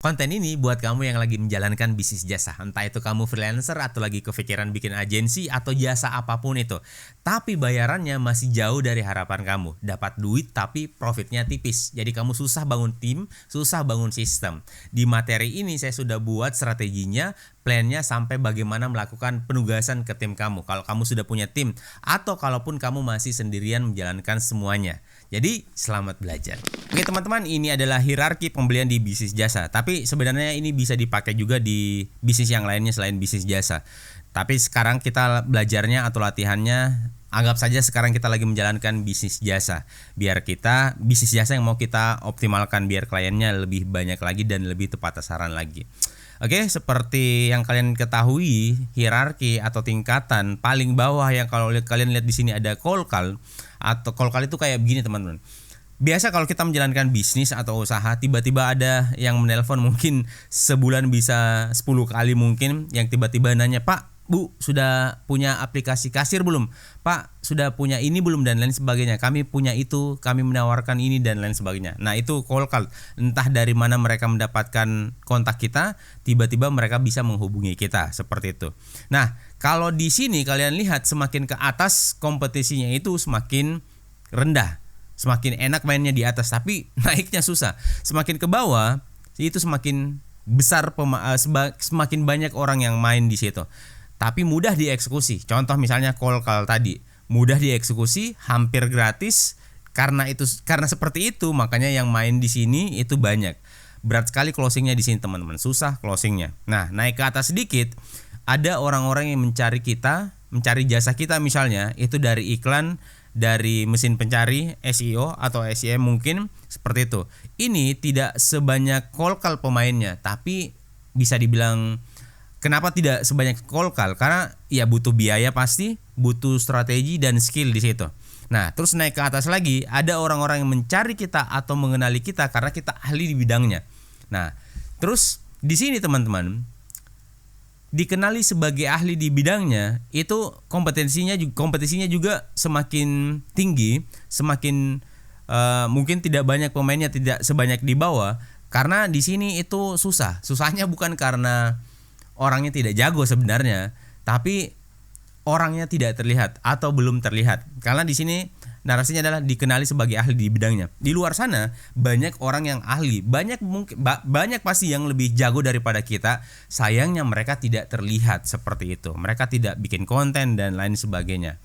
Konten ini buat kamu yang lagi menjalankan bisnis jasa, entah itu kamu freelancer atau lagi kepikiran bikin agensi atau jasa apapun itu. Tapi bayarannya masih jauh dari harapan kamu. Dapat duit tapi profitnya tipis. Jadi kamu susah bangun tim, susah bangun sistem. Di materi ini saya sudah buat strateginya, plannya sampai bagaimana melakukan penugasan ke tim kamu. Kalau kamu sudah punya tim atau kalaupun kamu masih sendirian menjalankan semuanya. Jadi selamat belajar. Oke teman-teman, ini adalah hierarki pembelian di bisnis jasa. Tapi sebenarnya ini bisa dipakai juga di bisnis yang lainnya selain bisnis jasa. Tapi sekarang kita belajarnya atau latihannya, anggap saja sekarang kita lagi menjalankan bisnis jasa. Biar kita bisnis jasa yang mau kita optimalkan, biar kliennya lebih banyak lagi dan lebih tepat sasaran lagi. Oke, seperti yang kalian ketahui, hierarki atau tingkatan paling bawah yang kalau kalian lihat di sini ada call call, atau call call itu kayak begini teman-teman. Biasa kalau kita menjalankan bisnis atau usaha, tiba-tiba ada yang menelpon, mungkin sebulan bisa 10 kali mungkin, yang tiba-tiba nanya, "Pak, Bu, sudah punya aplikasi kasir belum? Pak, sudah punya ini belum?" dan lain sebagainya. Kami punya itu, kami menawarkan ini dan lain sebagainya. Nah, itu call call. Entah dari mana mereka mendapatkan kontak kita, tiba-tiba mereka bisa menghubungi kita seperti itu. Nah, kalau di sini kalian lihat semakin ke atas kompetisinya itu semakin rendah. Semakin enak mainnya di atas, tapi naiknya susah. Semakin ke bawah itu semakin besar, semakin banyak orang yang main di situ. Tapi mudah dieksekusi. Contoh misalnya call call tadi, mudah dieksekusi, hampir gratis. Karena seperti itu, makanya yang main di sini itu banyak. Berat sekali closingnya di sini teman-teman, susah closingnya. Nah, naik ke atas sedikit, ada orang-orang yang mencari kita, mencari jasa kita misalnya, itu dari iklan, dari mesin pencari, SEO atau SEM mungkin seperti itu. Ini tidak sebanyak call call pemainnya, tapi bisa dibilang kenapa tidak sebanyak call call? Karena ya butuh biaya pasti, butuh strategi dan skill di situ. Nah, terus naik ke atas lagi, ada orang-orang yang mencari kita atau mengenali kita karena kita ahli di bidangnya. Nah, terus di sini teman-teman, dikenali sebagai ahli di bidangnya, itu kompetisinya juga semakin tinggi, semakin mungkin tidak banyak pemainnya, tidak sebanyak di bawah. Karena di sini itu susah. Susahnya bukan karena orangnya tidak jago sebenarnya, tapi orangnya tidak terlihat atau belum terlihat. Karena di sini narasinya adalah dikenali sebagai ahli di bidangnya. Di luar sana banyak orang yang ahli, banyak pasti yang lebih jago daripada kita. Sayangnya mereka tidak terlihat seperti itu. Mereka tidak bikin konten dan lain sebagainya.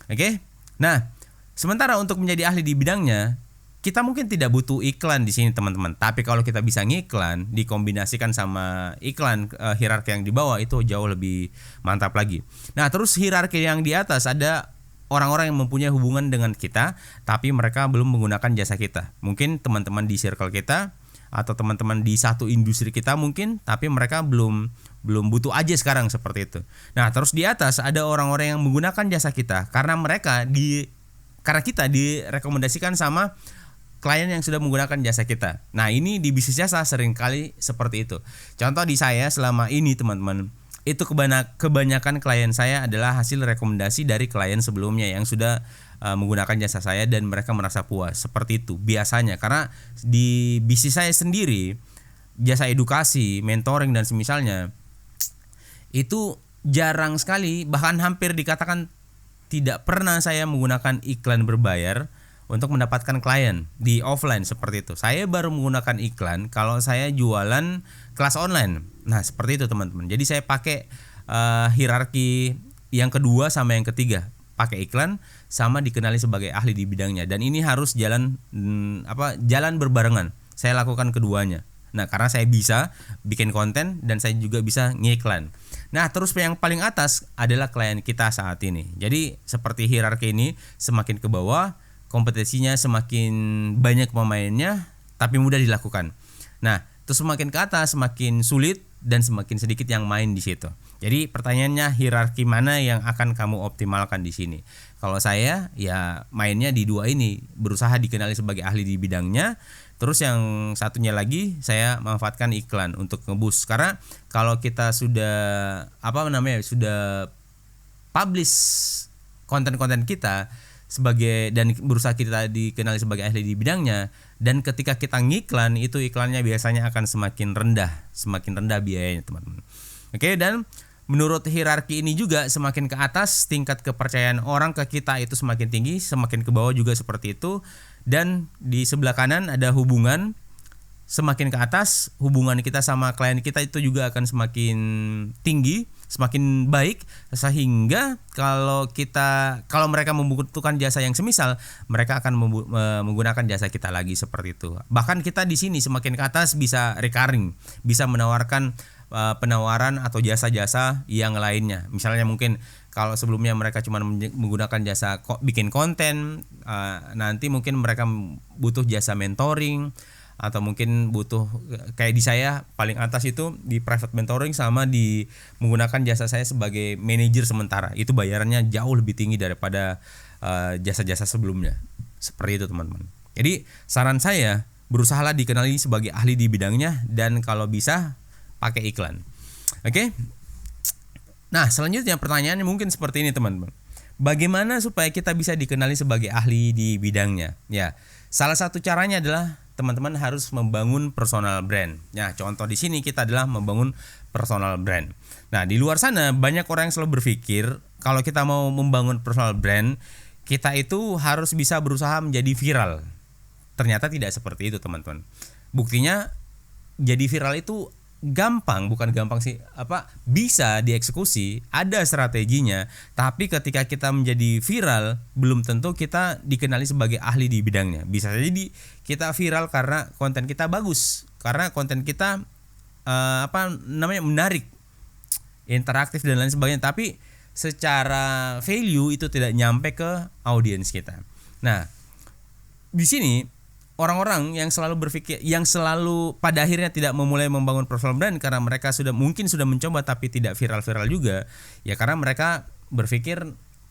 Oke? Nah, sementara untuk menjadi ahli di bidangnya, kita mungkin tidak butuh iklan di sini teman-teman. Tapi kalau kita bisa ngiklan, dikombinasikan sama iklan, hierarki yang di bawah itu jauh lebih mantap lagi. Nah, terus hierarki yang di atas ada orang-orang yang mempunyai hubungan dengan kita, tapi mereka belum menggunakan jasa kita. Mungkin teman-teman di circle kita atau teman-teman di satu industri kita mungkin, tapi mereka belum butuh aja sekarang seperti itu. Nah, terus di atas ada orang-orang yang menggunakan jasa kita karena kita direkomendasikan sama klien yang sudah menggunakan jasa kita. Nah, ini di bisnis jasa seringkali seperti itu. Contoh di saya selama ini teman-teman, itu kebanyakan klien saya adalah hasil rekomendasi dari klien sebelumnya yang sudah menggunakan jasa saya dan mereka merasa puas. Seperti itu biasanya, karena di bisnis saya sendiri, jasa edukasi, mentoring dan semisalnya, itu jarang sekali, bahkan hampir dikatakan tidak pernah saya menggunakan iklan berbayar untuk mendapatkan klien di offline seperti itu. Saya baru menggunakan iklan kalau saya jualan kelas online. Nah, seperti itu teman-teman. Jadi saya pakai hierarki yang kedua sama yang ketiga, pakai iklan sama dikenali sebagai ahli di bidangnya. Dan ini harus jalan berbarengan. Saya lakukan keduanya. Nah, karena saya bisa bikin konten dan saya juga bisa ngiklan. Nah, terus yang paling atas adalah klien kita saat ini. Jadi seperti hierarki ini, semakin ke bawah kompetisinya semakin banyak pemainnya, tapi mudah dilakukan. Nah, terus semakin ke atas semakin sulit dan semakin sedikit yang main di situ. Jadi pertanyaannya, hierarki mana yang akan kamu optimalkan di sini? Kalau saya ya mainnya di dua ini, berusaha dikenali sebagai ahli di bidangnya. Terus yang satunya lagi saya manfaatkan iklan untuk ngeboost. Karena kalau kita sudah sudah publish konten-konten kita dan berusaha kita dikenali sebagai ahli di bidangnya, Dan ketika kita ngiklan, itu iklannya biasanya akan semakin rendah biayanya, teman-teman. Oke, dan menurut hierarki ini juga semakin ke atas tingkat kepercayaan orang ke kita itu semakin tinggi, semakin ke bawah juga seperti itu. Dan di sebelah kanan ada hubungan, semakin ke atas hubungan kita sama klien kita itu juga akan semakin tinggi, semakin baik, sehingga kalau mereka membutuhkan jasa yang semisal, mereka akan menggunakan jasa kita lagi seperti itu. Bahkan kita di sini semakin ke atas bisa recurring, bisa menawarkan penawaran atau jasa-jasa yang lainnya. Misalnya mungkin kalau sebelumnya mereka cuma menggunakan jasa bikin konten, nanti mungkin mereka butuh jasa mentoring, atau mungkin butuh kayak di saya paling atas itu di private mentoring sama di menggunakan jasa saya sebagai manajer sementara. Itu bayarannya jauh lebih tinggi daripada jasa-jasa sebelumnya. Seperti itu, teman-teman. Jadi saran saya, berusahalah dikenali sebagai ahli di bidangnya, dan kalau bisa pakai iklan. Oke? Nah, selanjutnya pertanyaannya mungkin seperti ini, teman-teman. Bagaimana supaya kita bisa dikenali sebagai ahli di bidangnya? Ya, salah satu caranya adalah teman-teman harus membangun personal brand. Nah, contoh di sini kita adalah membangun personal brand. Nah, di luar sana banyak orang yang selalu berpikir kalau kita mau membangun personal brand, kita itu harus bisa berusaha menjadi viral. Ternyata tidak seperti itu, teman-teman. Buktinya jadi viral itu bukan gampang sih, bisa dieksekusi, ada strateginya, tapi ketika kita menjadi viral belum tentu kita dikenali sebagai ahli di bidangnya. Bisa jadi kita viral karena konten kita bagus, karena konten kita menarik, interaktif dan lain sebagainya, tapi secara value itu tidak nyampe ke audiens kita. Nah, di sini orang-orang yang selalu berpikir, yang selalu pada akhirnya tidak memulai membangun personal brand karena mereka sudah mencoba tapi tidak viral-viral juga, ya karena mereka berpikir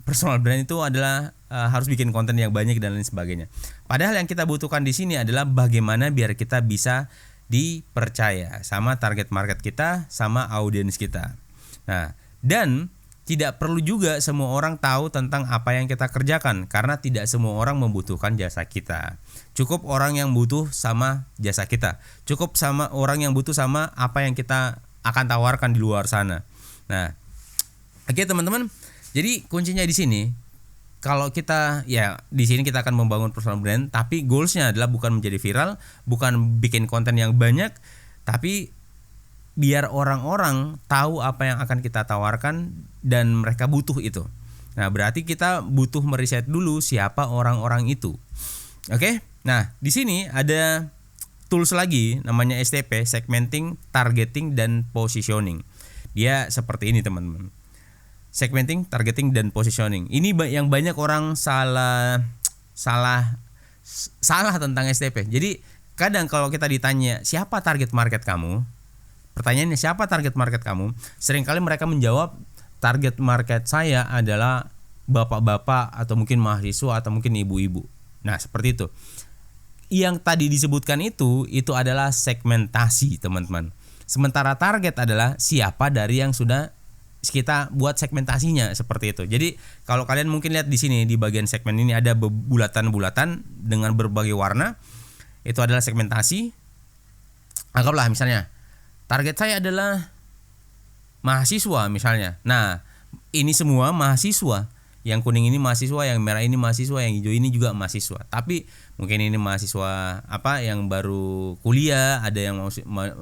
personal brand itu adalah harus bikin konten yang banyak dan lain sebagainya. Padahal yang kita butuhkan di sini adalah bagaimana biar kita bisa dipercaya sama target market kita, sama audiens kita. Nah, dan tidak perlu juga semua orang tahu tentang apa yang kita kerjakan, karena tidak semua orang membutuhkan jasa kita. Cukup orang yang butuh sama jasa kita. Cukup sama orang yang butuh sama apa yang kita akan tawarkan di luar sana. Nah, oke, teman-teman. Jadi kuncinya di sini, kalau kita di sini kita akan membangun personal brand, tapi goalsnya adalah bukan menjadi viral, bukan bikin konten yang banyak, tapi biar orang-orang tahu apa yang akan kita tawarkan dan mereka butuh itu. Nah, berarti kita butuh meriset dulu siapa orang-orang itu. Oke? Nah, di sini ada tools lagi namanya STP, segmenting, targeting, dan positioning. Dia seperti ini, teman-teman. Segmenting, targeting, dan positioning. Ini yang banyak orang salah tentang STP. Jadi, kadang kalau kita ditanya, siapa target market kamu? Pertanyaannya, siapa target market kamu? Seringkali mereka menjawab, target market saya adalah bapak-bapak atau mungkin mahasiswa atau mungkin ibu-ibu. Nah, seperti itu. Yang tadi disebutkan itu adalah segmentasi, teman-teman. Sementara target adalah siapa dari yang sudah kita buat segmentasinya, seperti itu. Jadi, kalau kalian mungkin lihat di sini di bagian segmen ini ada bulatan-bulatan dengan berbagai warna. Itu adalah segmentasi. Anggaplah misalnya target saya adalah mahasiswa misalnya. Nah, ini semua mahasiswa. Yang kuning ini mahasiswa, yang merah ini mahasiswa, yang hijau ini juga mahasiswa. Tapi mungkin ini mahasiswa yang baru kuliah, ada yang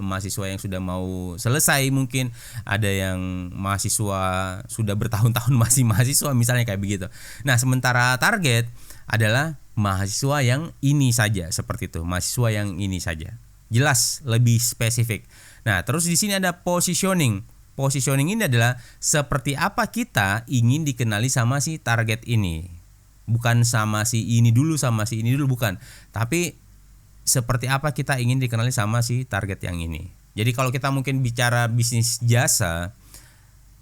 mahasiswa yang sudah mau selesai mungkin, ada yang mahasiswa sudah bertahun-tahun masih mahasiswa misalnya kayak begitu. Nah, sementara target adalah mahasiswa yang ini saja, seperti itu. Mahasiswa yang ini saja. Jelas, lebih spesifik. Nah, terus di sini ada positioning. Positioning ini adalah seperti apa kita ingin dikenali sama si target ini. Bukan sama si ini dulu, sama si ini dulu, bukan. Tapi seperti apa kita ingin dikenali sama si target yang ini. Jadi kalau kita mungkin bicara bisnis jasa,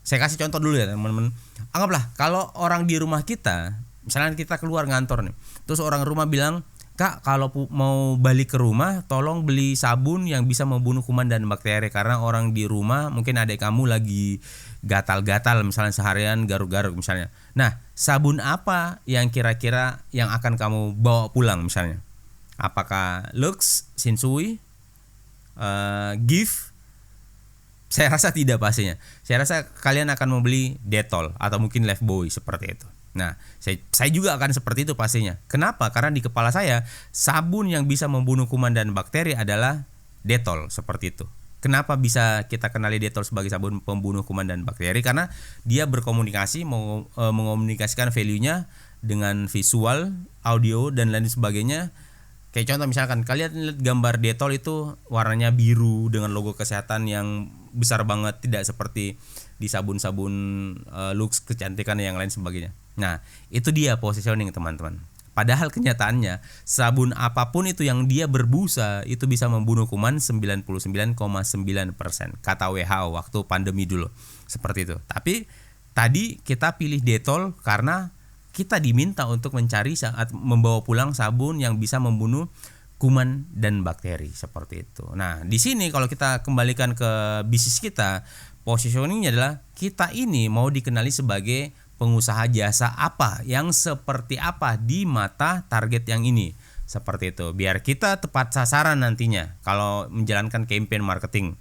saya kasih contoh dulu ya teman-teman. Anggaplah kalau orang di rumah kita, misalnya kita keluar ngantor nih, terus orang rumah bilang, "Kak, kalau mau balik ke rumah tolong beli sabun yang bisa membunuh kuman dan bakteri, karena orang di rumah mungkin adik kamu lagi gatal-gatal misalnya seharian garuk-garuk misalnya." Nah, sabun apa yang kira-kira yang akan kamu bawa pulang misalnya? Apakah Lux, Shinsui, Gift? Saya rasa tidak pastinya. Saya rasa kalian akan membeli Dettol atau mungkin Lifebuoy seperti itu. Nah, saya juga akan seperti itu pastinya. Kenapa? Karena di kepala saya sabun yang bisa membunuh kuman dan bakteri adalah Dettol seperti itu. Kenapa bisa kita kenali Dettol sebagai sabun pembunuh kuman dan bakteri? Karena dia berkomunikasi, mengomunikasikan value-nya dengan visual, audio dan lain sebagainya. Kayak contoh misalkan kalian lihat gambar Dettol itu warnanya biru dengan logo kesehatan yang besar banget, tidak seperti di sabun-sabun Lux kecantikan yang lain sebagainya. Nah, itu dia positioning teman-teman. Padahal kenyataannya sabun apapun itu yang dia berbusa itu bisa membunuh kuman 99,9% kata WHO waktu pandemi dulu. Seperti itu. Tapi tadi kita pilih Dettol karena kita diminta untuk mencari saat membawa pulang sabun yang bisa membunuh kuman dan bakteri seperti itu. Nah, di sini kalau kita kembalikan ke bisnis kita, positioningnya adalah kita ini mau dikenali sebagai pengusaha jasa apa yang seperti apa di mata target yang ini. Seperti itu. Biar kita tepat sasaran nantinya kalau menjalankan campaign marketing.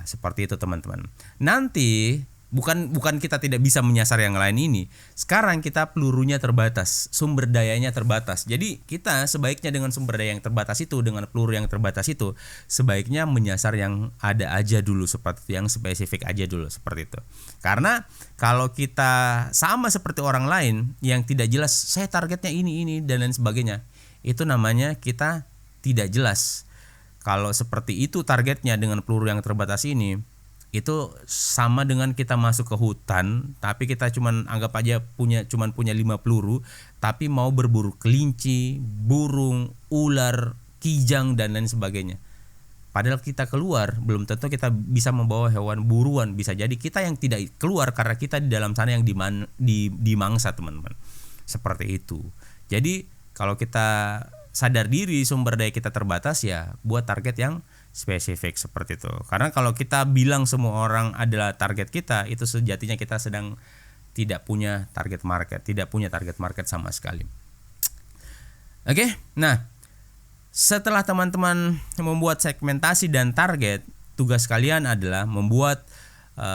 Seperti itu teman-teman. Nanti bukan kita tidak bisa menyasar yang lain ini. Sekarang kita pelurunya terbatas, sumber dayanya terbatas. Jadi kita sebaiknya dengan sumber daya yang terbatas itu, dengan peluru yang terbatas itu, sebaiknya menyasar yang ada aja dulu, seperti itu, yang spesifik aja dulu seperti itu. Karena kalau kita sama seperti orang lain yang tidak jelas, saya targetnya ini dan lain sebagainya, itu namanya kita tidak jelas. Kalau seperti itu targetnya dengan peluru yang terbatas ini, itu sama dengan kita masuk ke hutan tapi kita cuman anggap aja punya 5 peluru tapi mau berburu kelinci, burung, ular, kijang dan lain sebagainya. Padahal kita keluar belum tentu kita bisa membawa hewan buruan, bisa jadi kita yang tidak keluar karena kita di dalam sana yang dimangsa teman-teman. Seperti itu. Jadi kalau kita sadar diri sumber daya kita terbatas ya buat target yang spesifik seperti itu. Karena kalau kita bilang semua orang adalah target kita, itu sejatinya kita sedang tidak punya target market sama sekali. Oke, nah setelah teman-teman membuat segmentasi dan target, tugas kalian adalah membuat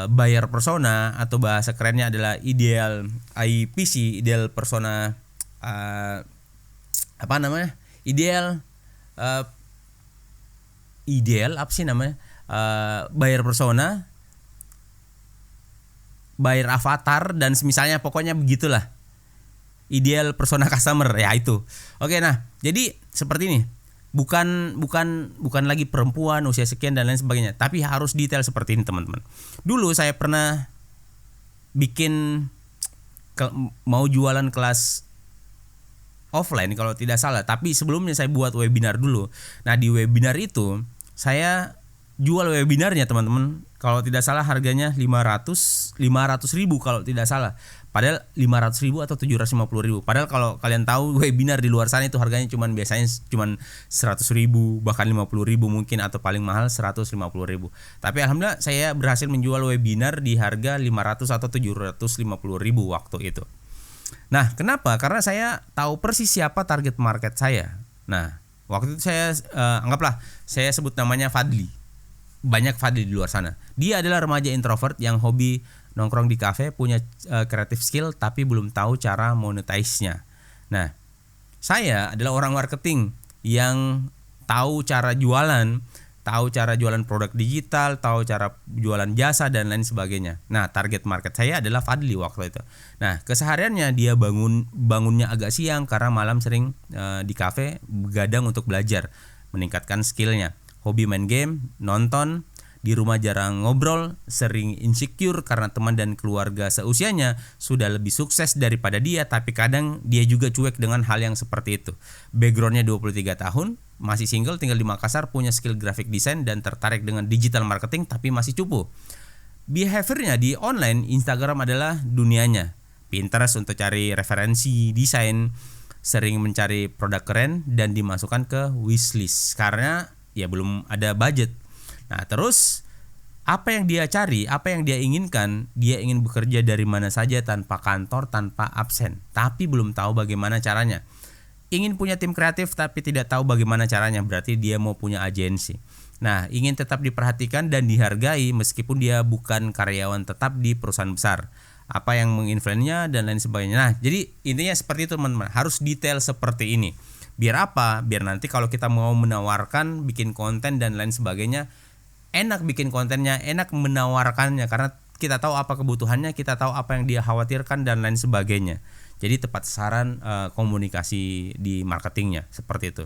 buyer persona atau bahasa kerennya adalah ideal IPC, ideal persona buyer persona, buyer avatar dan misalnya pokoknya begitulah. Ideal persona customer ya itu. Oke, nah, jadi seperti ini. Bukan lagi perempuan usia sekian dan lain sebagainya, tapi harus detail seperti ini, teman-teman. Dulu saya pernah mau jualan kelas offline kalau tidak salah, tapi sebelumnya saya buat webinar dulu. Nah, di webinar itu saya jual webinarnya teman-teman, kalau tidak salah harganya 500.000 kalau tidak salah. Padahal 500.000 atau 750.000. Padahal kalau kalian tahu webinar di luar sana itu harganya biasanya 100.000 bahkan 50.000 mungkin, atau paling mahal 150.000. Tapi alhamdulillah saya berhasil menjual webinar di harga 500 atau 750.000 waktu itu. Nah, kenapa? Karena saya tahu persis siapa target market saya. Nah, waktu itu saya anggaplah saya sebut namanya Fadli. Banyak Fadli di luar sana. Dia adalah remaja introvert yang hobi nongkrong di kafe, punya creative skill tapi belum tahu cara monetize-nya. Nah, saya adalah orang marketing yang tahu cara jualan, tahu cara jualan produk digital, tahu cara jualan jasa dan lain sebagainya. Nah, target market saya adalah Fadli waktu itu. Nah, kesehariannya dia bangunnya agak siang karena malam sering di kafe begadang untuk belajar, meningkatkan skillnya. Hobi main game, nonton, di rumah jarang ngobrol, sering insecure karena teman dan keluarga seusianya sudah lebih sukses daripada dia, tapi kadang dia juga cuek dengan hal yang seperti itu. Backgroundnya 23 tahun, masih single, tinggal di Makassar, punya skill graphic design dan tertarik dengan digital marketing tapi masih cupu. Behaviornya di online, Instagram adalah dunianya. Pinterest untuk cari referensi desain, sering mencari produk keren dan dimasukkan ke wishlist karena ya belum ada budget. Nah, terus apa yang dia cari, apa yang dia inginkan, dia ingin bekerja dari mana saja tanpa kantor, tanpa absen, tapi belum tahu bagaimana caranya. ingin punya tim kreatif tapi tidak tahu bagaimana caranya, berarti dia mau punya agensi. Nah, ingin tetap diperhatikan dan dihargai meskipun dia bukan karyawan tetap di perusahaan besar. Apa yang menginfluence-nya dan lain sebagainya. Nah, jadi intinya seperti itu teman-teman. Harus detail seperti ini. Biar apa? Biar nanti kalau kita mau menawarkan, bikin konten dan lain sebagainya, enak bikin kontennya, enak menawarkannya karena kita tahu apa kebutuhannya, kita tahu apa yang dia khawatirkan dan lain sebagainya. Jadi tepat sasaran komunikasi di marketingnya seperti itu.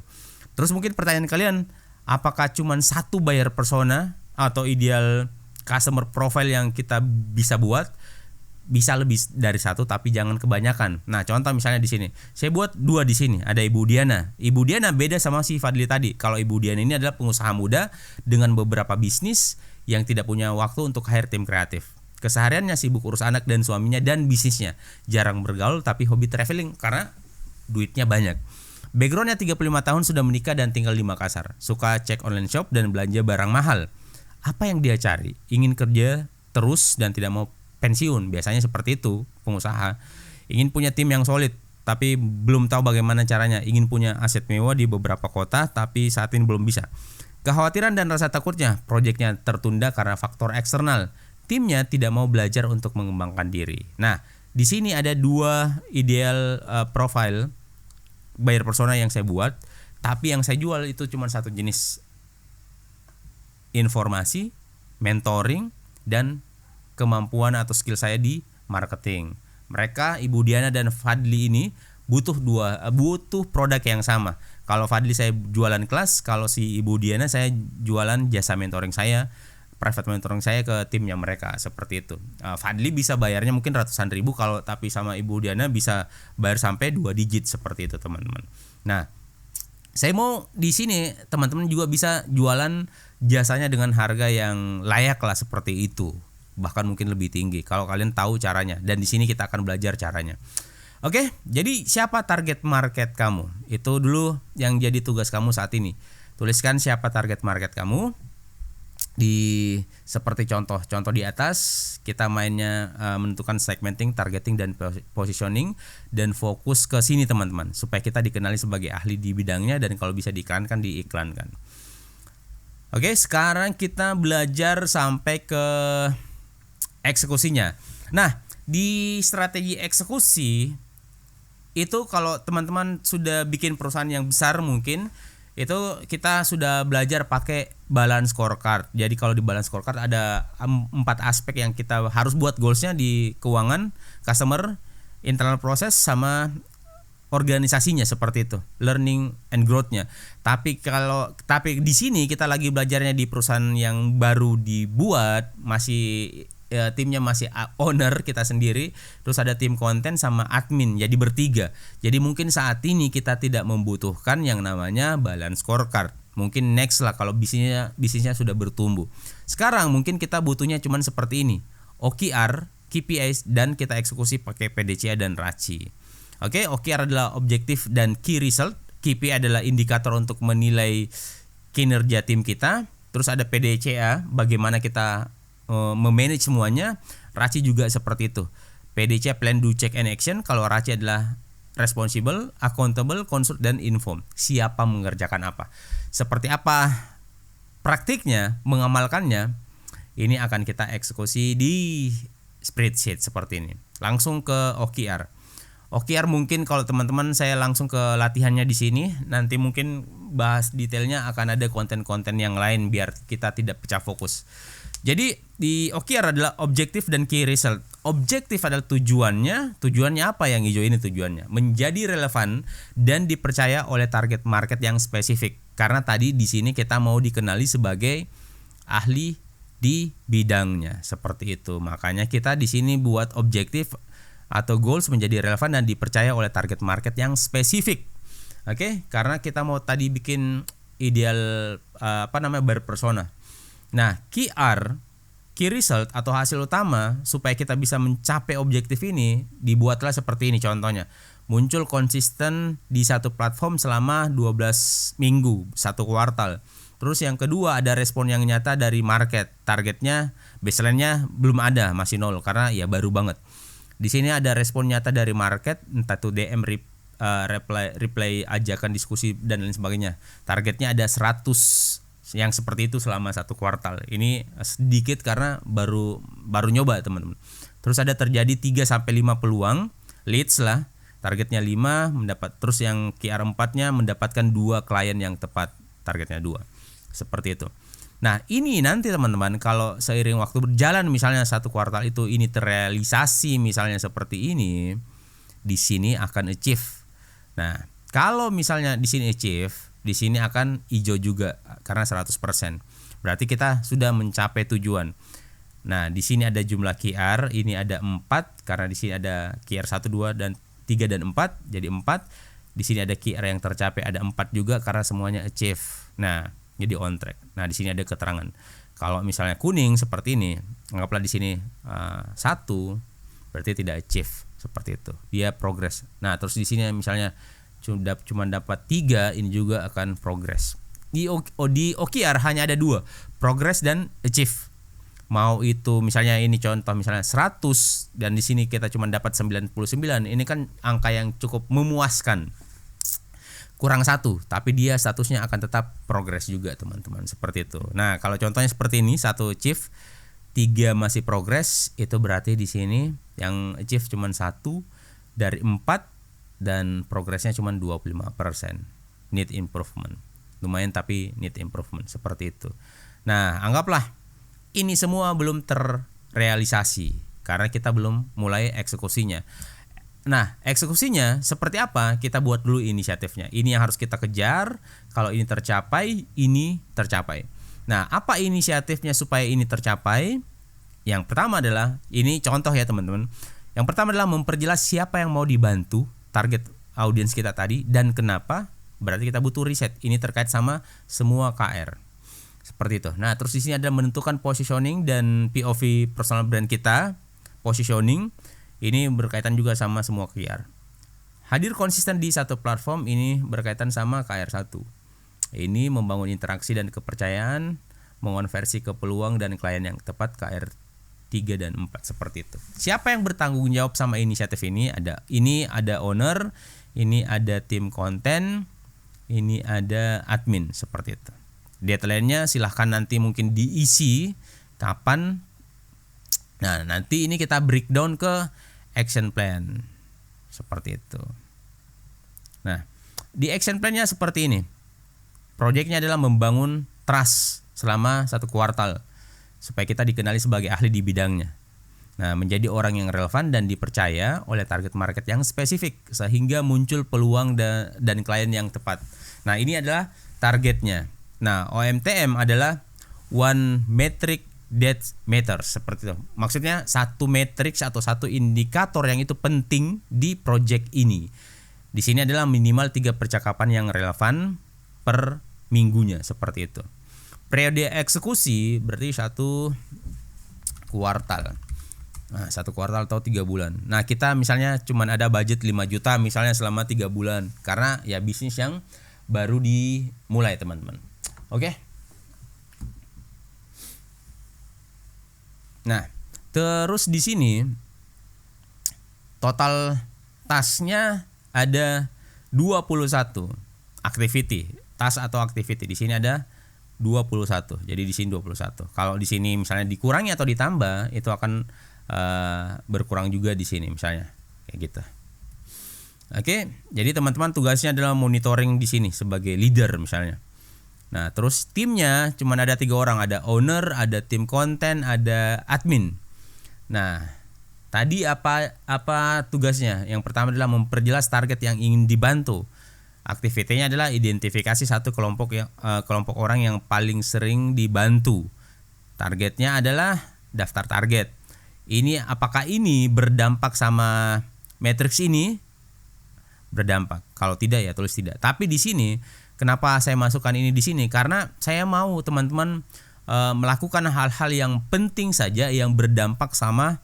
Terus mungkin pertanyaan kalian, apakah cuma satu buyer persona atau ideal customer profile yang kita bisa buat? Bisa lebih dari satu tapi jangan kebanyakan. Nah, contoh misalnya di sini, saya buat 2 di sini. Ada Ibu Diana. Ibu Diana beda sama si Fadli tadi. Kalau Ibu Diana ini adalah pengusaha muda dengan beberapa bisnis yang tidak punya waktu untuk hire tim kreatif. Kesehariannya sibuk urus anak dan suaminya dan bisnisnya. Jarang bergaul tapi hobi traveling karena duitnya banyak. Backgroundnya 35 tahun, sudah menikah dan tinggal di Makassar. Suka cek online shop dan belanja barang mahal. Apa yang dia cari? Ingin kerja terus dan tidak mau pensiun. Biasanya seperti itu pengusaha. Ingin punya tim yang solid tapi belum tahu bagaimana caranya. Ingin punya aset mewah di beberapa kota tapi saat ini belum bisa. Kekhawatiran dan rasa takutnya, proyeknya tertunda karena faktor eksternal. Timnya tidak mau belajar untuk mengembangkan diri. Nah, di sini ada 2 ideal profile buyer persona yang saya buat, tapi yang saya jual itu cuma satu jenis: informasi, mentoring, dan kemampuan atau skill saya di marketing. Mereka, Ibu Diana dan Fadli ini butuh produk yang sama. Kalau Fadli saya jualan kelas, kalau si Ibu Diana saya jualan jasa mentoring saya, private mentoring saya ke timnya mereka, seperti itu. Fadli bisa bayarnya mungkin ratusan ribu, kalau tapi sama Ibu Diana bisa bayar sampai 2 digit seperti itu teman-teman. Nah, saya mau di sini teman-teman juga bisa jualan jasanya dengan harga yang layak lah seperti itu. Bahkan mungkin lebih tinggi kalau kalian tahu caranya, dan di sini kita akan belajar caranya. Oke, jadi siapa target market kamu? Itu dulu yang jadi tugas kamu saat ini. Tuliskan siapa target market kamu. Di seperti contoh di atas, kita mainnya menentukan segmenting, targeting, dan positioning, dan fokus ke sini teman-teman, supaya kita dikenali sebagai ahli di bidangnya dan kalau bisa diiklankan. Oke, sekarang kita belajar sampai ke eksekusinya. Nah, di strategi eksekusi itu kalau teman-teman sudah bikin perusahaan yang besar mungkin itu kita sudah belajar pakai balance scorecard. Jadi kalau di balance scorecard ada 4 aspek yang kita harus buat goalsnya di keuangan, customer, internal process, sama organisasinya seperti itu, learning and growth-nya. Tapi di sini kita lagi belajarnya di perusahaan yang baru dibuat, masih timnya masih owner kita sendiri, terus ada tim konten sama admin, jadi bertiga. Jadi mungkin saat ini kita tidak membutuhkan yang namanya balance scorecard. Mungkin next lah kalau bisnisnya sudah bertumbuh. Sekarang mungkin kita butuhnya cuman seperti ini: OKR, KPIs, dan kita eksekusi pakai PDCA dan RACI. Oke, OKR adalah objektif dan key result. KPI adalah indikator untuk menilai kinerja tim kita. Terus ada PDCA, bagaimana kita memanage semuanya. RACI juga seperti itu. PDCA plan, do, check, and action. Kalau RACI adalah responsible, accountable, consult, dan inform. Siapa mengerjakan apa. Seperti apa praktiknya, mengamalkannya, ini akan kita eksekusi di spreadsheet seperti ini. Langsung ke OKR. OKR mungkin kalau teman-teman saya langsung ke latihannya di sini. Nanti mungkin bahas detailnya, akan ada konten-konten yang lain biar kita tidak pecah fokus. Jadi di OKR adalah objektif dan key result. Objektif adalah tujuannya. Tujuannya apa? Yang hijau ini tujuannya menjadi relevan dan dipercaya oleh target market yang spesifik. Karena tadi di sini kita mau dikenali sebagai ahli di bidangnya, seperti itu. Makanya kita di sini buat objektif atau goals menjadi relevan dan dipercaya oleh target market yang spesifik. Oke, karena kita mau tadi bikin ideal berpersona. Nah, QR, key result atau hasil utama supaya kita bisa mencapai objektif ini dibuatlah seperti ini contohnya. Muncul konsisten di satu platform selama 12 minggu, 1 kuartal. Terus yang kedua ada respon yang nyata dari market. Targetnya, baseline-nya belum ada, masih 0 karena ya baru banget. Di sini ada respon nyata dari market, entah itu DM, reply ajakan diskusi dan lain sebagainya. Targetnya ada 100 yang seperti itu selama 1 kuartal. Ini sedikit karena baru nyoba teman-teman. Terus ada terjadi 3 sampai 5 peluang leads lah. Targetnya 5 mendapat, terus yang QR 4-nya mendapatkan 2 klien yang tepat. Targetnya 2. Seperti itu. Nah, ini nanti teman-teman kalau seiring waktu berjalan misalnya 1 kuartal itu ini terrealisasi misalnya seperti ini, di sini akan achieve. Nah, kalau misalnya di sini achieve, di sini akan hijau juga karena 100%. Berarti kita sudah mencapai tujuan. Nah, di sini ada jumlah QR, ini ada 4 karena di sini ada QR 1, 2 dan 3 dan 4, jadi 4. Di sini ada QR yang tercapai ada 4 juga karena semuanya achieve. Nah, jadi on track. Nah, di sini ada keterangan. Kalau misalnya kuning seperti ini, anggaplah di sini 1, berarti tidak achieve seperti itu. Dia progress. Nah, terus di sini misalnya cuma dapat 3, ini juga akan progress. Di OKR hanya ada 2, progress dan achieve. Mau itu misalnya ini contoh misalnya 100 dan di sini kita cuma dapat 99, ini kan angka yang cukup memuaskan. Kurang 1, tapi dia statusnya akan tetap progress juga teman-teman, seperti itu. Nah, kalau contohnya seperti ini, 1 achieve, 3 masih progress, itu berarti di sini yang achieve cuma 1 dari 4 dan progresnya cuma 25%. Need improvement. Lumayan tapi need improvement, seperti itu. Nah, anggaplah ini semua belum terrealisasi karena kita belum mulai eksekusinya. Nah, eksekusinya seperti apa? Kita buat dulu inisiatifnya. Ini yang harus kita kejar. Kalau ini tercapai, ini tercapai. Nah, apa inisiatifnya supaya ini tercapai? Yang pertama adalah, ini contoh ya teman-teman. Yang pertama adalah memperjelas siapa yang mau dibantu, target audiens kita tadi, dan kenapa. Berarti kita butuh riset. Ini terkait sama semua KR. Seperti itu. Nah, terus di sini ada menentukan positioning dan POV personal brand kita. Positioning ini berkaitan juga sama semua KR. Hadir konsisten di satu platform ini berkaitan sama KR1. Ini membangun interaksi dan kepercayaan, mengonversi ke peluang dan klien yang tepat KR3 dan 4 seperti itu. Siapa yang bertanggung jawab sama inisiatif ini? Ada owner, ini ada tim konten, ini ada admin seperti itu. Deadline-nya silahkan nanti mungkin diisi kapan. Nah, nanti ini kita breakdown ke action plan seperti itu. Nah, di action plan-nya seperti ini. Proyeknya adalah membangun trust selama 1 kuartal supaya kita dikenali sebagai ahli di bidangnya. Nah, menjadi orang yang relevan dan dipercaya oleh target market yang spesifik sehingga muncul peluang dan klien yang tepat. Nah, ini adalah targetnya. Nah, OMTM adalah one metric that matters seperti itu. Maksudnya satu matriks atau satu indikator yang itu penting di project ini. Di sini adalah minimal 3 percakapan yang relevan per minggunya seperti itu. Periode eksekusi berarti 1 kuartal. Nah, 1 kuartal atau 3 bulan. Nah, kita misalnya cuman ada budget 5 juta misalnya selama 3 bulan karena ya bisnis yang baru dimulai, teman-teman. Oke. Nah, terus di sini total tasknya ada 21 activity, task atau activity. Di sini ada 21. Jadi di sini 21. Kalau di sini misalnya dikurangi atau ditambah, itu akan berkurang juga di sini misalnya. Kayak gitu. Oke, jadi teman-teman tugasnya adalah monitoring di sini sebagai leader misalnya. Nah, terus timnya cuma ada 3 orang, ada owner, ada tim konten, ada admin. Nah, tadi apa tugasnya? Yang pertama adalah memperjelas target yang ingin dibantu. Aktivitinya adalah identifikasi satu kelompok orang yang paling sering dibantu. Targetnya adalah daftar target. Ini apakah ini berdampak sama matriks ini? Berdampak. Kalau tidak ya tulis tidak. Tapi di sini kenapa saya masukkan ini di sini? Karena saya mau teman-teman melakukan hal-hal yang penting saja yang berdampak sama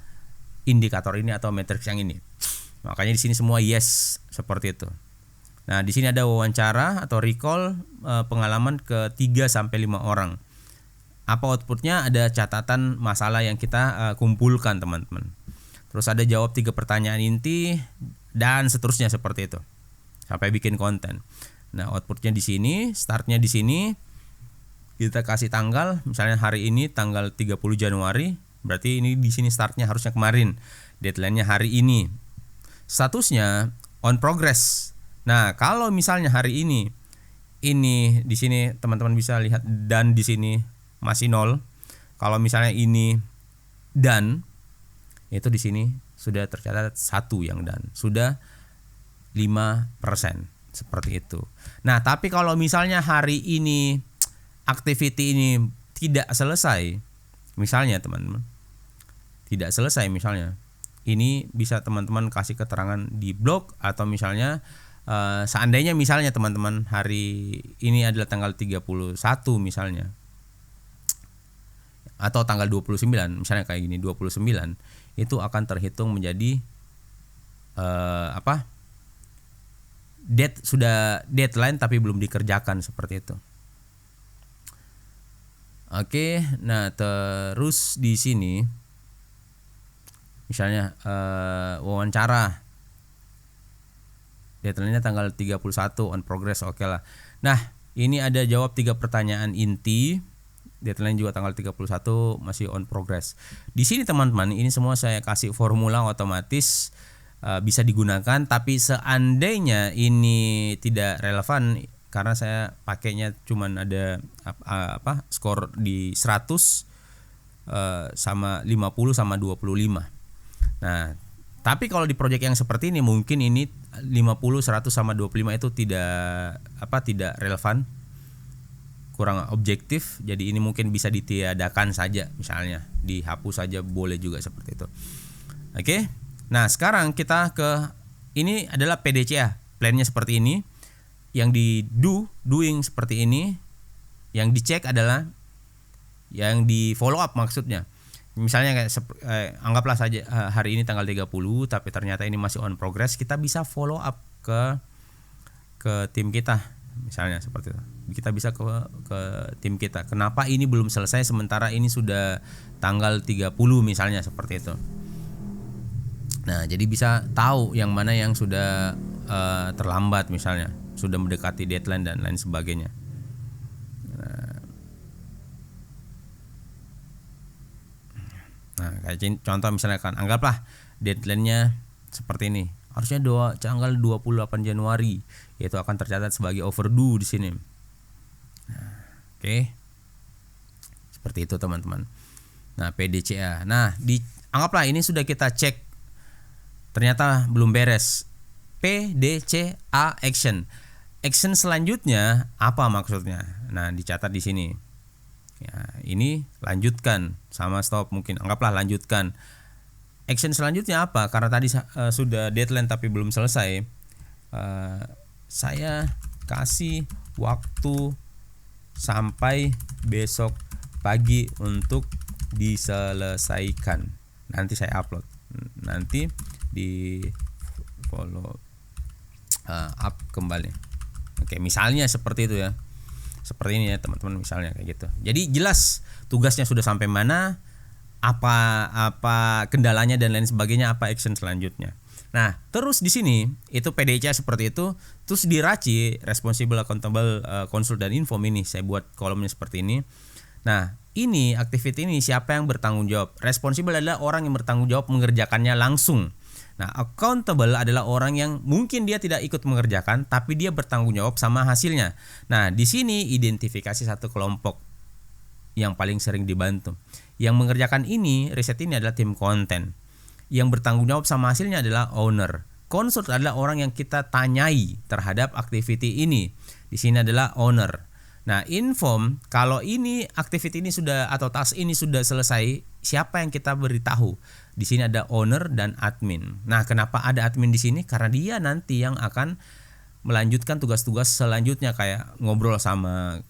indikator ini atau matriks yang ini. Makanya di sini semua yes seperti itu. Nah, di sini ada wawancara atau recall pengalaman ke 3 sampai 5 orang. Apa outputnya? Ada catatan masalah yang kita kumpulkan, teman-teman. Terus ada jawab 3 pertanyaan inti dan seterusnya seperti itu. sampai bikin konten. Nah, outputnya di sini, startnya di sini. Kita kasih tanggal, misalnya hari ini tanggal 30 Januari, berarti ini di sini startnya harusnya kemarin. Deadline-nya hari ini. Statusnya on progress. Nah, kalau misalnya hari ini di sini teman-teman bisa lihat dan di sini masih 0. Kalau misalnya ini dan itu di sini sudah tercatat 1 yang dan sudah 5% seperti itu. Nah, tapi kalau misalnya hari ini activity ini tidak selesai, misalnya teman-teman tidak selesai misalnya, ini bisa teman-teman kasih keterangan di blog atau misalnya seandainya misalnya teman-teman hari ini adalah tanggal 31 misalnya atau tanggal 29 misalnya kayak gini 29, itu akan terhitung menjadi sudah deadline tapi belum dikerjakan seperti itu. Oke, nah terus di sini misalnya wawancara deadline-nya tanggal 31 on progress, oke lah. Nah, ini ada jawab 3 pertanyaan inti. Deadline juga tanggal 31 masih on progress. Di sini teman-teman, ini semua saya kasih formula otomatis bisa digunakan, tapi seandainya ini tidak relevan karena saya pakainya cuman ada skor di 100 sama 50 sama 25. Nah, tapi kalau di project yang seperti ini mungkin ini 50, 100 sama 25 itu tidak relevan, kurang objektif. Jadi ini mungkin bisa ditiadakan saja, misalnya dihapus saja boleh juga seperti itu. Oke. Nah, sekarang kita ke ini adalah PDCA, plannya seperti ini. Yang di doing seperti ini. Yang dicek adalah yang di follow up maksudnya. Misalnya kayak anggaplah saja hari ini tanggal 30 tapi ternyata ini masih on progress, kita bisa follow up ke tim kita misalnya seperti itu. Kita bisa ke tim kita. Kenapa ini belum selesai sementara ini sudah tanggal 30 misalnya seperti itu. Nah, jadi bisa tahu yang mana yang sudah terlambat misalnya, sudah mendekati deadline dan lain sebagainya. Nah, kayak contoh misalnya kan anggaplah deadline-nya seperti ini. Harusnya tanggal 28 Januari, yaitu akan tercatat sebagai overdue di sini. Nah, oke. Seperti itu teman-teman. Nah, PDCA. Nah, anggaplah ini sudah kita cek ternyata belum beres. PDCA action. Action selanjutnya apa maksudnya? Nah, dicatat di sini. Ya, ini lanjutkan sama stop mungkin. Anggaplah lanjutkan. Action selanjutnya apa? Karena tadi sudah deadline tapi belum selesai. Saya kasih waktu sampai besok pagi untuk diselesaikan. Nanti saya upload. Nanti di follow up kembali. Oke, misalnya seperti itu ya. Seperti ini ya teman-teman, misalnya kayak gitu. Jadi jelas tugasnya sudah sampai mana, apa kendalanya dan lain sebagainya, apa action selanjutnya. Nah, terus di sini itu PDCA seperti itu, terus di RACI responsible, accountable, consult dan inform ini saya buat kolomnya seperti ini. Nah, ini activity ini siapa yang bertanggung jawab? Responsible adalah orang yang bertanggung jawab mengerjakannya langsung. Nah, accountable adalah orang yang mungkin dia tidak ikut mengerjakan tapi dia bertanggung jawab sama hasilnya. Nah, di sini identifikasi satu kelompok yang paling sering dibantu. Yang mengerjakan ini, riset ini adalah tim konten. Yang bertanggung jawab sama hasilnya adalah owner. Consult adalah orang yang kita tanyai terhadap activity ini. Di sini adalah owner. Nah, inform kalau ini activity ini sudah atau task ini sudah selesai, siapa yang kita beritahu? Di sini ada owner dan admin. Nah, kenapa ada admin di sini? Karena dia nanti yang akan melanjutkan tugas-tugas selanjutnya kayak ngobrol sama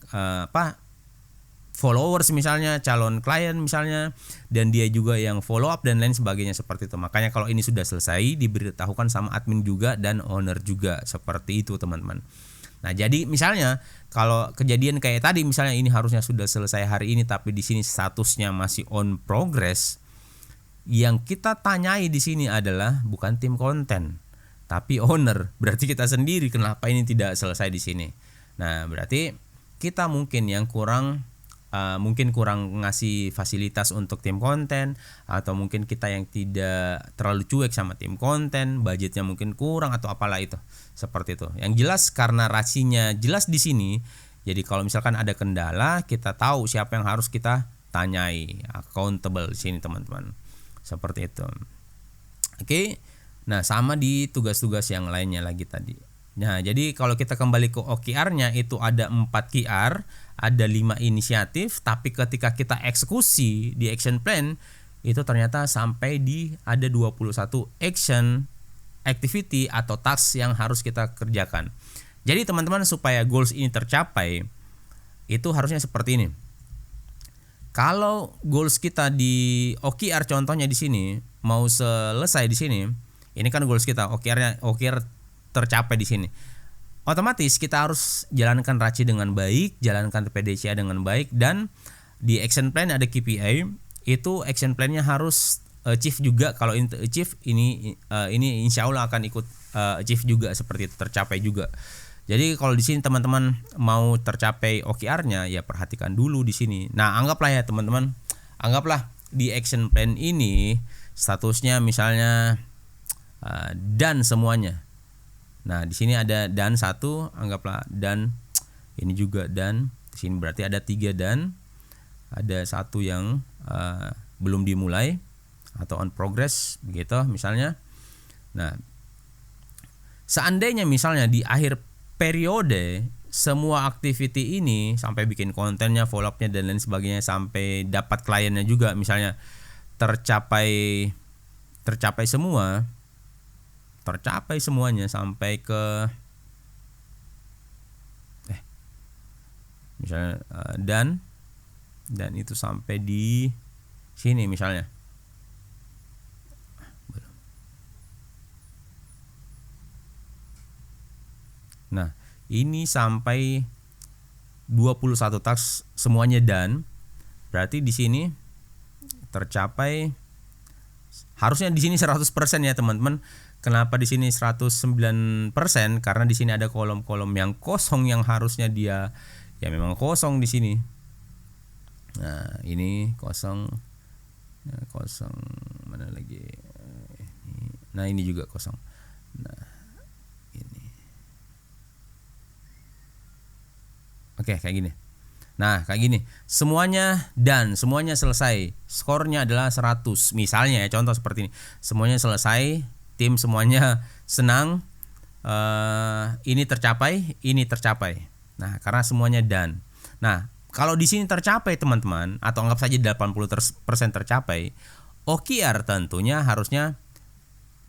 followers misalnya, calon klien misalnya, dan dia juga yang follow up dan lain sebagainya seperti itu. Makanya kalau ini sudah selesai diberitahukan sama admin juga dan owner juga seperti itu teman-teman. Nah, jadi misalnya kalau kejadian kayak tadi misalnya ini harusnya sudah selesai hari ini tapi di sini statusnya masih on progress, yang kita tanyai di sini adalah bukan tim konten tapi owner, berarti kita sendiri kenapa ini tidak selesai di sini. Nah, berarti kita mungkin yang kurang ngasih fasilitas untuk tim konten, atau mungkin kita yang tidak terlalu cuek sama tim konten, budgetnya mungkin kurang atau apalah itu. Seperti itu. Yang jelas karena rasinya jelas di sini, jadi kalau misalkan ada kendala, kita tahu siapa yang harus kita tanyai, accountable di sini teman-teman. Seperti itu. Oke. Nah, sama di tugas-tugas yang lainnya lagi tadi. Nah, jadi kalau kita kembali ke OKR-nya itu ada 4 QR, ada 5 inisiatif, tapi ketika kita eksekusi di action plan itu ternyata sampai di ada 21 action activity atau task yang harus kita kerjakan. Jadi teman-teman, supaya goals ini tercapai itu harusnya seperti ini. Kalau goals kita di OKR contohnya di sini mau selesai di sini, ini kan goals kita, OKR tercapai di sini. Otomatis kita harus jalankan RACI dengan baik, jalankan PDCA dengan baik, dan di action plan ada KPI, itu action plan-nya harus achieve juga. Kalau ini achieve, ini insya Allah akan ikut achieve juga, seperti itu, tercapai juga. Jadi kalau di sini teman-teman mau tercapai OKR-nya, ya perhatikan dulu di sini. Nah, anggaplah ya teman-teman, anggaplah di action plan ini statusnya misalnya dan semuanya. Nah, di sini ada dan 1, anggaplah dan, ini juga dan, di sini berarti ada 3 dan, ada 1 yang belum dimulai atau on progress begitu misalnya. Nah, seandainya misalnya di akhir periode semua activity ini sampai bikin kontennya, follow up-nya dan lain sebagainya, sampai dapat kliennya juga misalnya tercapai semuanya sampai ke misalnya dan itu sampai di sini misalnya. Nah, ini sampai 21 task semuanya dan berarti di sini tercapai, harusnya di sini 100% ya teman-teman. Kenapa di sini 109%? Karena di sini ada kolom-kolom yang kosong yang harusnya dia ya memang kosong di sini. Nah, ini kosong. Nah, kosong mana lagi? Nah, ini juga kosong. Nah, ini. Oke, kayak gini. Nah, kayak gini. Semuanya dan semuanya selesai. Skornya adalah 100. Misalnya ya, contoh seperti ini. Semuanya selesai, tim semuanya senang. Ini tercapai, ini tercapai. Nah, karena semuanya dan. Nah, kalau di sini tercapai teman-teman, atau anggap saja 80% tercapai, OKR tentunya harusnya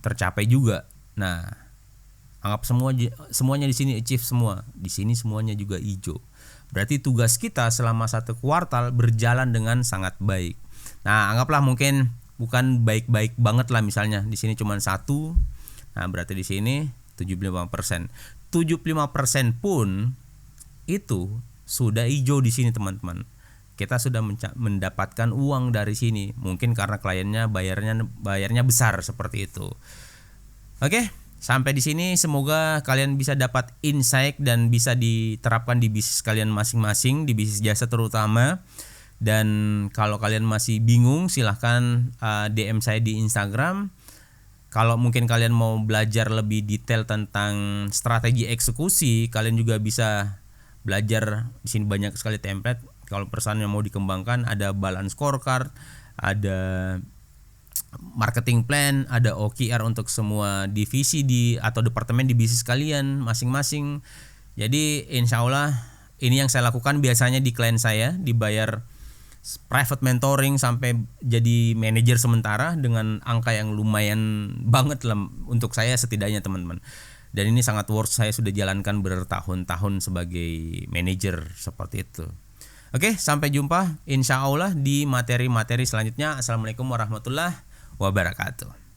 tercapai juga. Nah, anggap semuanya di sini achieve semua. Di sini semuanya juga hijau. Berarti tugas kita selama 1 kuartal berjalan dengan sangat baik. Nah, anggaplah mungkin bukan baik-baik banget lah, misalnya di sini cuma 1. Nah, berarti di sini 75%. 75% pun itu sudah hijau di sini teman-teman. Kita sudah mendapatkan uang dari sini. Mungkin karena kliennya bayarnya besar seperti itu. Oke. Sampai di sini semoga kalian bisa dapat insight dan bisa diterapkan di bisnis kalian masing-masing, di bisnis jasa terutama. Dan kalau kalian masih bingung, silahkan DM saya di Instagram. Kalau mungkin kalian mau belajar lebih detail tentang strategi eksekusi, kalian juga bisa belajar. Di sini banyak sekali template. Kalau perusahaan yang mau dikembangkan, ada balance scorecard, ada marketing plan, ada OKR untuk semua divisi atau departemen di bisnis kalian masing-masing. Jadi insya Allah ini yang saya lakukan biasanya di klien saya, dibayar private mentoring sampai jadi manajer sementara dengan angka yang lumayan banget lah untuk saya setidaknya teman-teman. Dan ini sangat worth, saya sudah jalankan bertahun-tahun sebagai manajer seperti itu. Oke, sampai jumpa insya Allah di materi-materi selanjutnya. Assalamualaikum warahmatullahi wabarakatuh.